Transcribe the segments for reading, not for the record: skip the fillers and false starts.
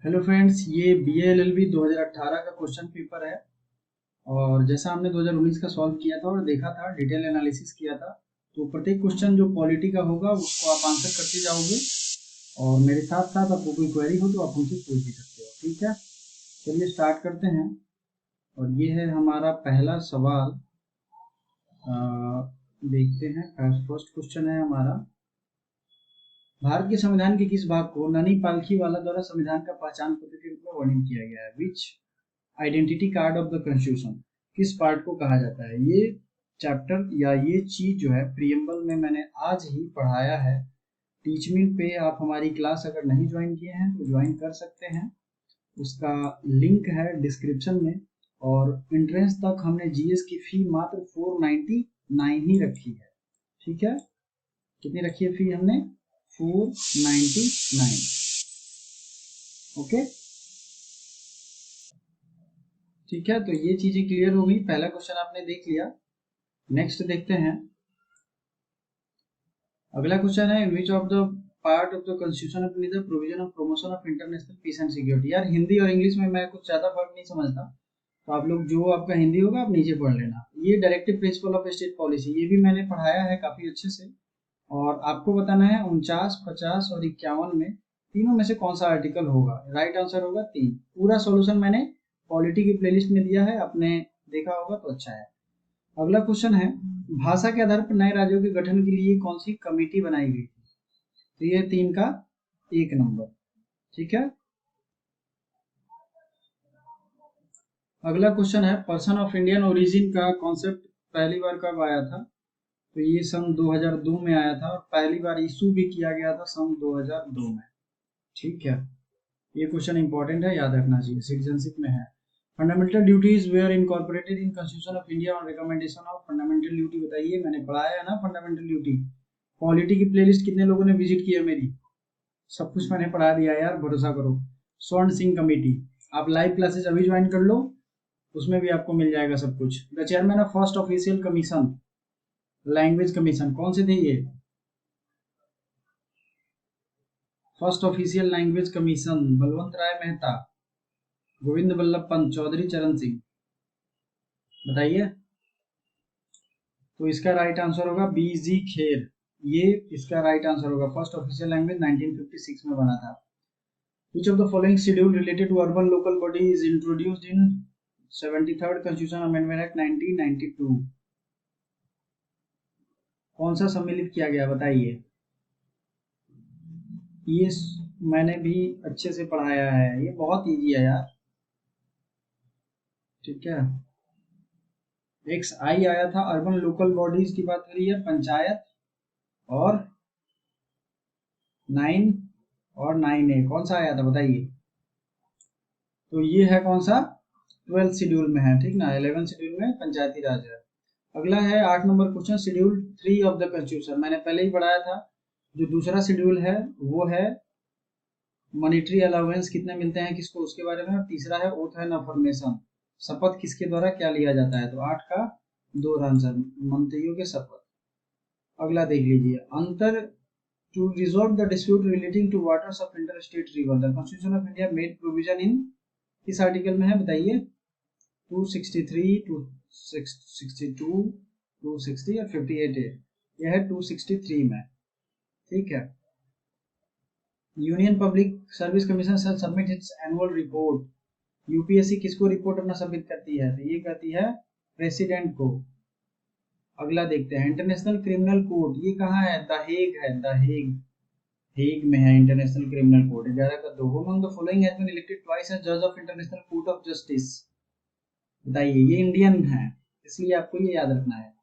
Hello friends, ये BA-LLB 2018 का question paper है। और जैसा हमने 2019 का सॉल्व किया था और देखा था, डिटेल एनालिसिस किया था, तो प्रत्येक क्वेश्चन जो पॉलिटी का होगा उसको आप आंसर करते जाओगे। और मेरे साथ साथ आपको कोई क्वेरी हो तो आप हमसे पूछ भी सकते हो, ठीक है। चलिए स्टार्ट करते हैं। और ये है हमारा पहला सवाल। देखते हैं, फर्स्ट क्वेश्चन है हमारा। भारत के संविधान के किस भाग को ननी पालखीवाला द्वारा संविधान का पहचान पत्र के रूप में वर्णित किया गया है? Which identity card of the constitution, किस पार्ट को कहा जाता है? ये चैप्टर या ये चीज जो है प्रियम्बल में मैंने आज ही पढ़ाया है। टीच मी पे आप हमारी क्लास अगर नहीं ज्वाइन किए हैं तो ज्वाइन कर सकते हैं, उसका लिंक है डिस्क्रिप्शन में। और एंट्रेंस तक हमने जीएस की फी मात्र 499 ही रखी है, ठीक है। कितनी रखी है फी हमने? 499। ओके, ठीक है। तो ये चीजें क्लियर हो गई, पहला क्वेश्चन आपने देख लिया। नेक्स्ट देखते हैं, अगला क्वेश्चन है which of the part of the constitution of India provision of promotion of international peace and security. यार हिंदी और इंग्लिश में मैं कुछ ज्यादा फर्क नहीं समझता, तो आप लोग जो आपका हिंदी होगा आप नीचे पढ़ लेना। ये directive principle of state policy, ये भी मैंने पढ़ाया है काफी अच्छे से। और आपको बताना है 49, 50 और 51 में तीनों में से कौन सा आर्टिकल होगा। राइट आंसर होगा 3। पूरा सॉल्यूशन मैंने पॉलिटी की प्लेलिस्ट में दिया है, आपने देखा होगा तो अच्छा है। अगला क्वेश्चन है, भाषा के आधार पर नए राज्यों के गठन के लिए कौन सी कमेटी बनाई गई थी? तो ये 3 का 1 नंबर, ठीक है। अगला क्वेश्चन है, पर्सन ऑफ इंडियन ओरिजिन का कॉन्सेप्ट पहली बार कब आया था? तो ये सन 2002 में आया था और पहली बार इशू भी किया गया था सन 2002 में, ठीक है। ये क्वेश्चन इंपॉर्टेंट है, याद रखना चाहिए, सिटीजनशिप में है। Fundamental duties were incorporated in constitution of India on recommendation of fundamental duty. बताइए, मैंने पढ़ाया है ना फंडामेंटल ड्यूटी। पॉलिटी की प्लेलिस्ट कितने लोगों ने विजिट की है मेरी? सब कुछ मैंने पढ़ा दिया यार, भरोसा करो। स्वर्ण सिंह कमेटी, आप लाइव क्लासेस अभी ज्वाइन कर लो, उसमें भी आपको मिल जाएगा सब कुछ। The chairman of first official commission, language commission, कौन से थे ये? First official language commission, Balwant Rai Mehta, Govind Ballabh Pant, Chaudhary Charan Singh. बताइए। तो इसका राइट आंसर होगा BG खेर, ये इसका राइट आंसर होगा। फर्स्ट ऑफिशियल लैंग्वेज 1956 में बना था। Which of the following schedule related to urban local body is introduced in 73rd Constitution Amendment Act 1992? कौन सा सम्मिलित किया गया बताइए। ये मैंने भी अच्छे से पढ़ाया है, ये बहुत इजी है यार, ठीक है। XI आया था, अर्बन लोकल बॉडीज की बात करी है, पंचायत। और 9 और 9A कौन सा आया था बताइए। तो ये है कौन सा? 12th शेड्यूल में है, ठीक ना। 11th शेड्यूल में पंचायती राज है। अगला है 8 number question, schedule 3 of the constitution, मैंने पहले ही पढ़ाया था। जो दूसरा शेड्यूल है वो है मॉनिटरी अलाउंस कितने मिलते हैं किसको, उसके बारे में। और तीसरा है ओथ एंड अफर्मेशन, शपथ किसके द्वारा क्या लिया जाता है। तो 8 का 2 आंसर, मंत्रियों के शपथ। अगला देख लीजिए, अंतर to resolve the dispute relating to waters of inter state river, the constitution of India made provision in, किस आर्टिकल में है बताइए? 263, 262, 260 और 58A। यह है 263 में, ठीक है। Union public service commission shell submit it's annual report. UPSC किसको रिपोर्ट अपना सबमिट करती है? तो ये करती है प्रेसिडेंट को। अगला देखते हैं, इंटरनेशनल क्रिमिनल कोर्ट, ये कहाँ है? द हेग है, द हेग, हेग में है इंटरनेशनल क्रिमिनल कोर्ट। 11 का 2, among the following has been elected twice as जज of international court of justice. बताइए, ये इंडियन है इसलिए आपको ये याद रखना है।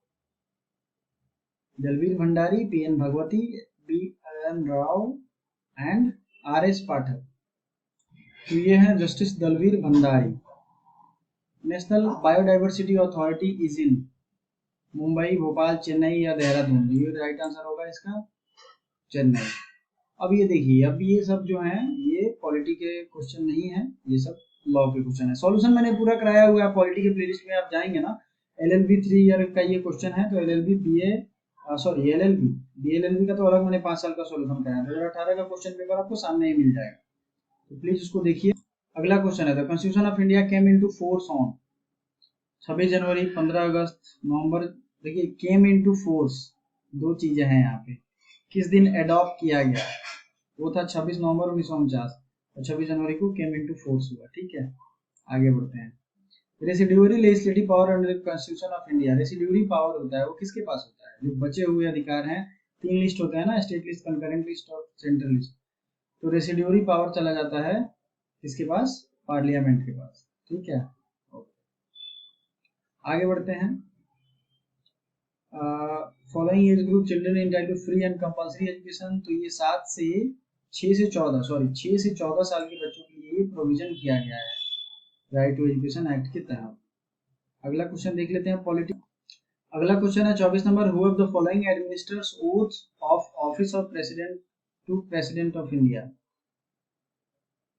Dalveer Bhandari, PN Bhagwati, BN Rao and RS Pathak. तो ये है justice Dalveer Bhandari. National biodiversity authority is in Mumbai, Bhopal, Chennai या देहरादून। ये राइट आंसर होगा इसका चेन्नई। अब ये देखिए, अब ये सब जो है ये पॉलिटी के क्वेश्चन नहीं है, ये सब लॉ के क्वेश्चन है। सॉल्यूशन मैंने पूरा कराया हुआ है, पॉलिटी के प्लेलिस्ट में आप जाएंगे ना। LLB 3 ईयर का ये क्वेश्चन है, तो LLB BA सॉरी LLB का तो अलग मैंने 5 साल का सॉल्यूशन कराया। 2018 का क्वेश्चन पेपर आपको सामने ही मिल जाएगा, तो प्लीज उसको देखिए। अगला क्वेश्चन है, the constitution of India came into force on 26 जनवरी, 15 अगस्त, नवंबर। देखिए केम इनटू फोर्स, दो चीजें हैं यहाँ पे। किस दिन एडॉप्ट किया गया, वो था 26 नवंबर 1949 और 26 जनवरी को केम इनटू फोर्स हुआ। ठीक है, आगे बढ़ते हैं। Residuary legislative power under the constitution of India. Residuary power होता है वो किसके पास होता है, जो बचे हुए अधिकार हैं, 3 लिस्ट होते हैं ना, स्टेट लिस्ट, कंकरेंट लिस्ट और सेंट्रल लिस्ट। तो रेसिड्यूरी पावर चला जाता है किसके पास, पार्लियामेंट के पास। ठीक है, आगे बढ़ते हैं। Following age group children entitled to free and compulsory education. तो ये 6 से 14 साल के बच्चों के लिए प्रोविजन किया गया है राइट टू एजुकेशन एक्ट के तहत। अगला क्वेश्चन देख लेते हैं पॉलिटिक्स। अगला क्वेश्चन है 24 number, who of the following administers oath of office of president to president of India.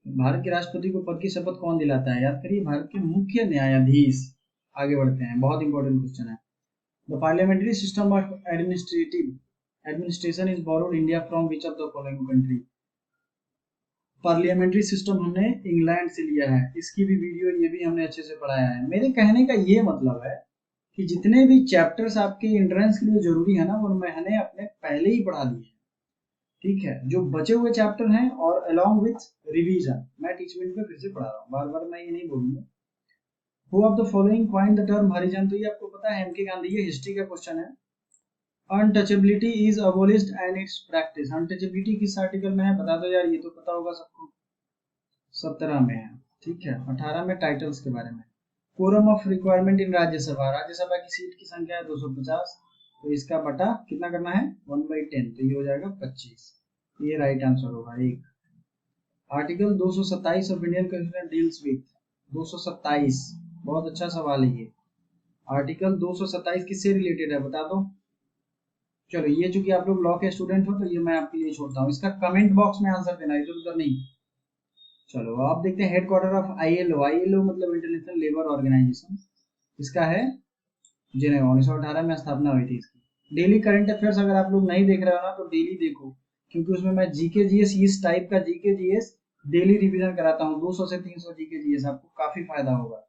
Bharat के राष्ट्रपति को पद की शपथ कौन दिलाता है, याद करिए, भारत के मुख्य न्यायाधीश। आगे बढ़ते हैं, बहुत इंपॉर्टेंट क्वेश्चन है। The parliamentary system of administration is borrowed India from which of the following country. Parliamentary system हमने इंग्लैंड से लिया है, इसकी भी वीडियो ये भी हमने अच्छे से पढ़ाया है। मेरे कहने का ये मतलब है कि जितने भी चैप्टर्स आपके एंट्रेंस के लिए जरूरी है ना, वो मैंने अपने पहले ही पढ़ा दिए। ठीक है, जो बचे हुए चैप्टर हैं और अलोंग विथ रिवीजन मैं टीचमेंट में फिर से पढ़ा रहा हूँ, बार बार मैं ये नहीं बोलूंगा। Who of the following coined the term Harijan. तो ये आपको पता है, एमके गांधी, ये हिस्ट्री का क्वेश्चन है। Untouchability is abolished and it's practice. Untouchability किस आर्टिकल में है, बता दो यार, ये तो पता होगा सबको। 17 में है। ठीक है, 18 में टाइटल्स के बारे में। Quorum of requirement in Rajya Sabha. Rajya Sabha की सीट की संख्या है 250, तो इसका बटा कितना करना है, 1/10, तो ये हो जाएगा 25। ये राइट आंसर होगा। एक article 227 of Indian constitution deals with. 227 बहुत अच्छा सवाल है ये। आर्टिकल 227 किससे रिलेटेड है बता दो। चलो, ये चूंकि आप लोग लॉ के स्टूडेंट हो तो ये मैं आपके लिए छोड़ता हूँ, इसका कमेंट बॉक्स में आंसर देना, इधर उधर नहीं। चलो आप देखते हैं, हेडक्वार्टर ऑफ आईएलओ। आईएलओ मतलब इंटरनेशनल लेबर ऑर्गेनाइजेशन, इसका है जिनेवा। 1918 में स्थापना हुई थी इसकी। डेली करंट अफेयर्स अगर आप लोग नहीं देख रहे हो ना तो डेली देखो, क्योंकि उसमें मैं जीके जीएस, इस टाइप का जीके जीएस डेली रिवीजन कराता हूँ। 200 से 300 जीके जीएस, आपको काफी फायदा होगा।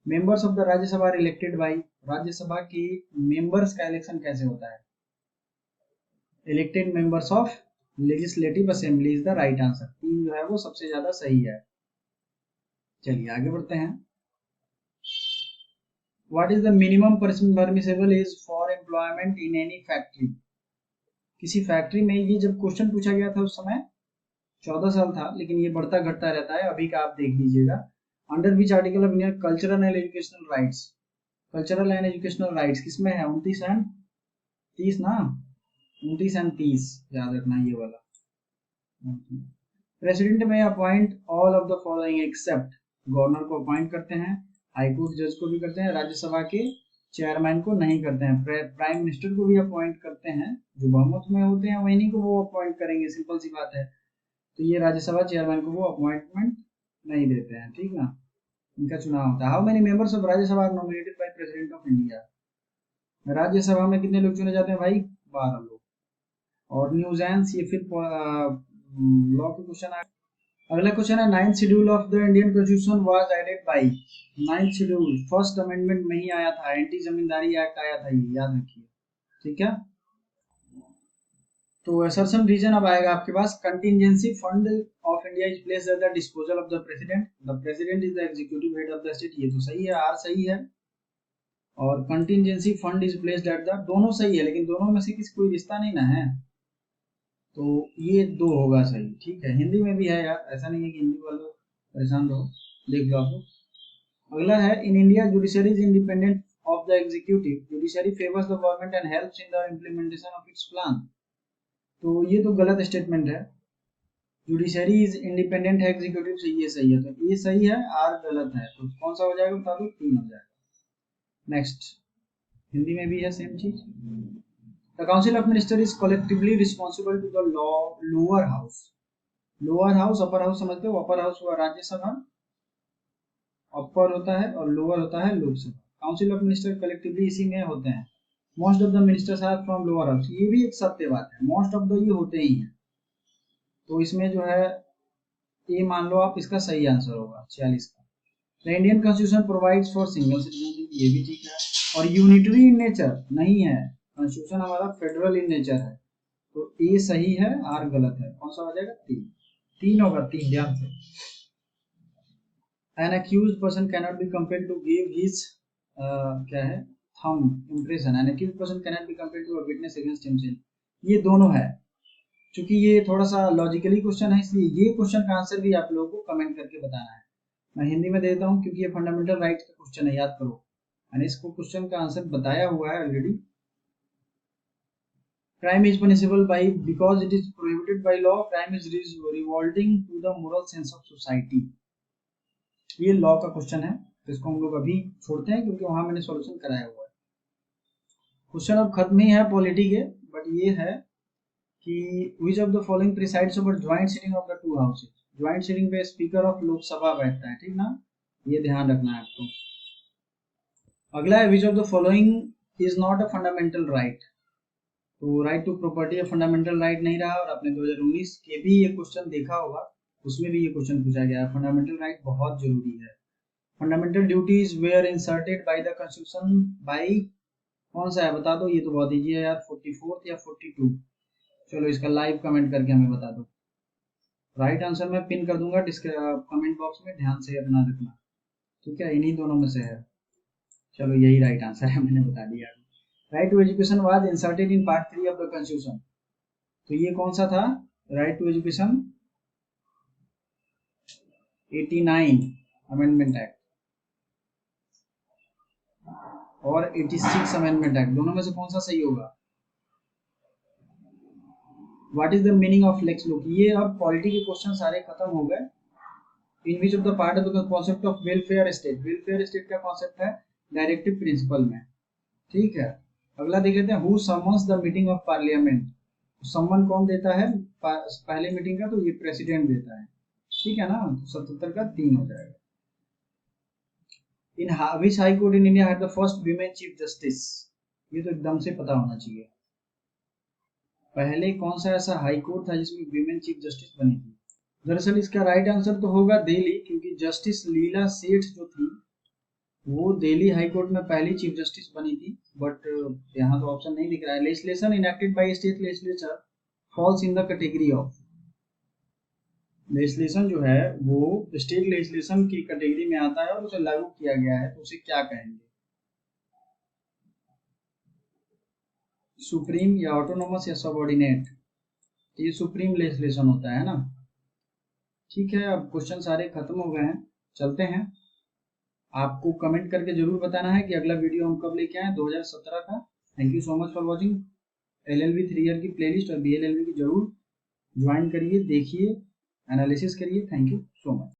Members of the Rajya Sabha are elected by. Rajya Sabha की मेंबर्स का इलेक्शन कैसे होता है, elected members of legislative assembly is the right answer. 3 जो है वो सबसे ज्यादा सही है। चलिए आगे बढ़ते हैं। What is the minimum permissible age for employment in any factory. किसी फैक्ट्री में, ये जब क्वेश्चन पूछा गया था उस समय 14 साल था, लेकिन ये बढ़ता घटता रहता है। अभी का आप देख लीजिएगा। Under which article of Indian cultural and educational rights. Cultural and educational rights किसमें है, 29 एंड 30 ना, 29 एंड 30 याद रखना ये वाला। प्रेसिडेंट में appoint all of the following except. Governor को अपॉइंट करते हैं, हाईकोर्ट जज को भी करते हैं, राज्यसभा के चेयरमैन को नहीं करते हैं। प्राइम मिनिस्टर को भी अपॉइंट करते हैं, जो बहुमत में होते हैं वही को वो अपॉइंट करेंगे, सिंपल सी बात है। तो ये राज्यसभा चेयरमैन को वो अपॉइंटमेंट नहीं देते हैं, ठीक ना, इनका चुनाव होता है। How many members of Rajya Sabha are nominated by president of India. Rajya Sabha में कितने लोग चुने जाते हैं भाई, 12 लोग। और न्यूज़ेंस, ये फिर लॉ के क्वेश्चन आ। अगला क्वेश्चन है, 9th schedule of the Indian constitution was added by. 9th schedule first amendment में ही आया था, एंटी जमींदारी एक्ट आया था, ये याद रखिए। ठीक है, तो असर्शन रीजन अब आएगा आपके पास। Contingency fund of India is placed at the disposal of the president. The president is the executive head of the state, ये तो सही है, आर सही है। और contingency fund is placed at the, दोनों सही है, लेकिन दोनों में से किसी कोई रिश्ता नहीं ना है, तो ये 2 होगा सही। ठीक है, हिंदी में भी है यार, ऐसा नहीं है कि हिंदी वालों परेशान रहो, देख लो आप। अगला है, in India judiciary is independent of the executive. Judiciary favours the government and helps in the implementation of its plan. तो ये तो गलत स्टेटमेंट है। जुडिशरी इज इंडिपेंडेंट है एग्जीक्यूटिव से, ये सही है, तो ये सही है, आर गलत है, तो कौन सा हो जाएगा बता दो, 3 हो जाएगा। नेक्स्ट, हिंदी में भी है सेम चीज। The council of minister is collectively responsible to the lower house. Lower house, upper house समझते हो, अपर हाउस हुआ राज्यसभा, अपर होता है, और लोअर होता है Lok Sabha. Council of minister collectively इसी में होते हैं। Most of the ministers are from lower house, ये भी एक सत्य बात है, मोस्ट ऑफ द ये होते ही हैं। तो इसमें जो है ए मान लो आप, इसका सही आंसर होगा 46 का। The Indian constitution provides for single citizenship, ये भी ठीक है। और यूनिटरी इन नेचर नहीं है, कॉन्स्टिट्यूशन हमारा फेडरल इन नेचर है, तो ए सही है, आर गलत है। कौन सा हो जाएगा? 3, 3 होगा, 3 ध्यान से। An accused person cannot be compelled to give his क्या है, thumb impression. An accused person cannot be compelled to a witness against himself. ये दोनों है। चूंकि ये थोड़ा सा लॉजिकली क्वेश्चन है, इसलिए ये क्वेश्चन का आंसर भी आप लोगों को कमेंट करके बताना है। मैं हिंदी में देता हूँ क्योंकि ये फंडामेंटल राइट्स का क्वेश्चन है, याद करो। मैंने इसको क्वेश्चन का आंसर बताया हुआ है already. Crime is punishable by because it is prohibited by law. Crime is revolting to the moral sense of society. ये लॉ का क्वेश्चन है, तो इसको हम लोग अभी छोड़ते हैं क्योंकि वहां मैंने सॉल्यूशन कराया हुआ है। क्वेश्चन अब खत्म ही है पॉलिटी के, बट ये है कि which of the following presides over joint sitting of the two houses? Joint sitting पे स्पीकर ऑफ लोकसभा बैठता है, ठीक ना, ये ध्यान रखना है आपको। अगला है which of the following is not a fundamental right? तो राइट टू प्रॉपर्टी या फंडामेंटल राइट नहीं रहा, और आपने 2019 के भी ये क्वेश्चन देखा होगा, उसमें भी ये क्वेश्चन पूछा गया है। फंडामेंटल राइट बहुत जरूरी है। Fundamental duties were inserted by the constitution by, कौन सा है बता दो, ये तो बहुत इजी है यार, 44 या 42। चलो इसका लाइव कमेंट करके हमें बता दो। राइट आंसर मैं पिन कर दूंगा कमेंट बॉक्स में, ध्यान से अपना रखना, ठीक है, इन्हीं दोनों में से है। चलो यही राइट आंसर है, मैंने बता दिया। Right to education was inserted in part 3 of the constitution, तो ये कौन सा था? Right to education 89 amendment act और 86 अमेंडमेंट एक्ट, दोनों में से कौन सा सही होगा? What is the meaning of lex loci? ये अब पॉलिटी के क्वेश्चन सारे खत्म हो गए। In which of the part of the concept of welfare state? Welfare state का कॉन्सेप्ट है डायरेक्टिव प्रिंसिपल में, ठीक है। अगला देख लेते हैं, who summons the meeting of parliament? सम्मन कौन देता है पहले मीटिंग का? तो ये प्रेसिडेंट देता है, ठीक है ना, तो 77 का 3 हो जाएगा। In which high court in India had the first women chief justice? ये तो एकदम से पता होना चाहिए। पहले कौन सा ऐसा हाई कोर्ट था जिसमें वीमेन चीफ जस्टिस बनी थी? दरअसल इसका राइट आंसर तो होगा दिल्ली, क्योंकि जस्टिस लीला सेठ जो थी वो दिल्ली हाई कोर्ट में पहली चीफ जस्टिस बनी थी। बट यहाँ तो ऑप्शन नहीं दिख रहा है। Legislation enacted by state legislature falls in the category of, legislation जो है वो स्टेट लेजिस्लेशन की कैटेगरी में आता है और उसे लागू किया गया है, तो उसे क्या कहेंगे? सुप्रीम या ऑटोनोमस या सबऑर्डिनेट? ये सुप्रीम लेजिस्लेशन होता है ना। ठीक है, अब क्वेश्चन सारे खत्म हो गए हैं, चलते हैं। आपको कमेंट करके जरूर बताना है कि अगला वीडियो हम कब लेके आए 2017 का। Thank you so much for watching. LLB 3 year की प्लेलिस्ट और BLLB की जरूर ज्वाइन करिए, देखिए, एनालिसिस करिए। Thank you so much.